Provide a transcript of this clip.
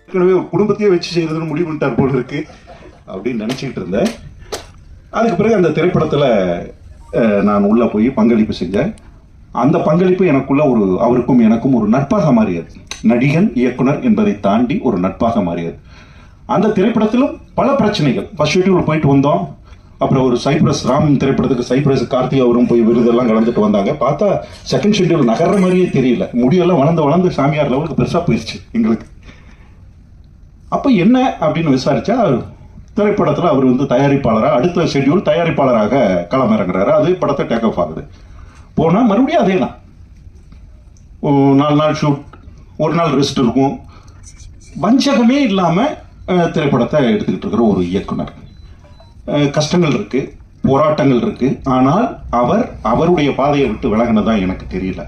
ஏற்கனவே ஒரு குடும்பத்தையே வச்சு செய்யறதுன்னு முடிவு பண்ணிட்டார் போல இருக்கு அப்படின்னு நினைச்சிட்டு இருந்தேன். அதுக்கு பிறகு அந்த திரைப்படத்துல நான் உள்ள போய் பங்களிப்பு செஞ்சேன். அந்த பங்களிப்பு எனக்குள்ள அவருக்கும் எனக்கும் ஒரு நட்பாக மாறியது. நடிகன் இயக்குனர் என்பதை தாண்டி ஒரு நட்பாக மாறியது. அந்த திரைப்படத்திலும் பல பிரச்சனைகள். ஃபர்ஸ்ட் ஷெட்யூல் போயிட்டு வந்தோம். அப்புறம் ஒரு சைப்ரஸ் ராம் திரைப்படத்துக்கு சைப்ரஸ் கார்த்திக் அவரும் போய் விருதெல்லாம் கலந்துட்டு வந்தாங்க. பார்த்தா செகண்ட் ஷெட்யூல் நகர்ற மாதிரியே தெரியல. முடியெல்லாம் வளர்ந்து சாமியார் லெவலுக்கு பெருசா போயிடுச்சு எங்களுக்கு. அப்ப என்ன அப்படின்னு விசாரிச்சா திரைப்படத்தில் அவர் தயாரிப்பாளராக அடுத்த ஷெட்யூல் தயாரிப்பாளராக களமிறங்குறாரு. அது படத்தை டேக் ஆஃப் ஆகுது. போனால் மறுபடியும் அதே தான். 4 நாள் ஷூட், ஒரு நாள் ரெஸ்ட் இருக்கும். வஞ்சகமே இல்லாமல் திரைப்படத்தை எடுத்துக்கிட்டு இருக்கிற ஒரு இயக்குனர். கஷ்டங்கள் இருக்கு, போராட்டங்கள் இருக்கு. ஆனால் அவருடைய பாதையை விட்டு விலகினதான் எனக்கு தெரியல.